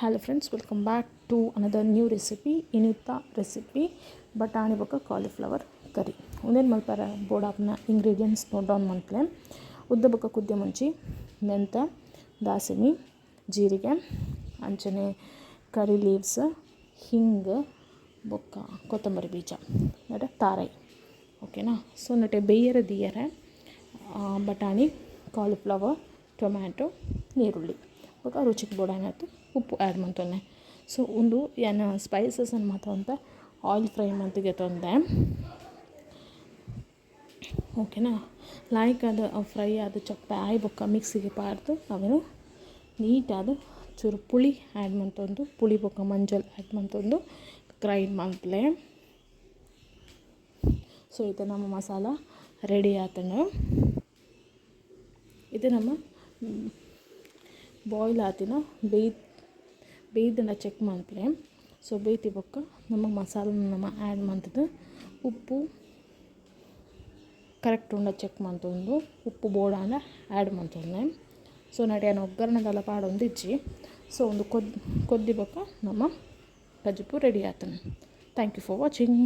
Hello friends, welcome back to another new recipe. Inita recipe ಬಟಾಣಿ ಬೊಕ್ಕ cauliflower ಕರಿ. ಒಂದೇನು ಮಲ್ಪರ board ಆಪ್ನ ingredients note down ಮಲ್ಪಲೆ. ಉದ್ದ ಬೊಕ್ಕ ಕುದ್ದೆ ಮುಂಚಿ ಮೆಂತ, ದಾಸಿನಿ, ಜೀರಿಗೆ, ಅಂಚನೆ ಕರಿ ಲೀವ್ಸ್, ಹಿಂಗ್ ಬೊಕ್ಕ ಕೊತ್ತಂಬರಿ ಬೀಜ ನಟ ತಾರೈ. ಓಕೆನಾ. ಸೊ ನಟೆ ಬೇಯರ ದಿಯರೆ ಬಟಾಣಿ, ಕಾಲಿಫ್ಲವರ್, ಟೊಮ್ಯಾಟೊ, ನೀರುಳ್ಳಿ ಬೊಕ್ಕ ರುಚಿಗೆ ಬೋಡಾನತ್ತು ಉಪ್ಪು ಆ್ಯಡ್ ಮಾಡ್ತೊಂದೆ. ಸೊ ಒಂದು ಏನು ಸ್ಪೈಸಸನ್ನು ಮಾತ್ರ ಅಂತ ಆಯಿಲ್ ಫ್ರೈ ಮಂತಿಗೆ ತೊಂದೆ. ಓಕೆನಾ. ಲೈಕ್ ಅದು ಫ್ರೈ ಅದು ಚಪ್ಪೆ ಆಯ್ ಬೊಕ್ಕ ಮಿಕ್ಸಿಗೆ ಪಾಡ್ದು ಅವೇನು ನೀಟಾದ ಚೂರು ಪುಳಿ ಆ್ಯಡ್ ಮಾಡ್ತೊಂದು, ಪುಳಿ ಬೊಕ್ಕ ಮಂಜಲ್ ಆ್ಯಡ್ ಮಾಡ್ತೊಂದು ಗ್ರೈಂಡ್ ಮಾಡ್ಲೆ. ಸೊ ಇದು ನಮ್ಮ ಮಸಾಲ ರೆಡಿ ಆತನು. ಇದು ನಮ್ಮ ಬಾಯ್ಲ್ ಆತಿನ ಬೇಯ್ದನ್ನ ಚೆಕ್ ಮಾಡ್ತಾರೆ. ಸೊ ಬೇಯ್ತಿ ಬೊಕ್ಕ ನಮ್ಮ ಮಸಾಲನ ನಮ್ಮ ಆ್ಯಡ್ ಮಾಡ್ತದೆ. ಉಪ್ಪು ಕರೆಕ್ಟ್ ಉಂಡ ಚೆಕ್ ಮಾಡ್ತೊಂದು, ಉಪ್ಪು ಬೋಡಾನ ಆ್ಯಡ್ ಮಾಡ್ತೊಂದೆ. ಸೊ ನಡಿಯನ ಒಗ್ಗರಣೆದೆಲ್ಲ ಪಾಡೊಂದು ಇಜ್ಜಿ. ಸೊ ಒಂದು ಕೊದ್ದಿ ಬೊಕ್ಕ ನಮ್ಮ ಕಜ್ಜುಪ್ಪು ರೆಡಿ ಆತನು. Thank you for watching.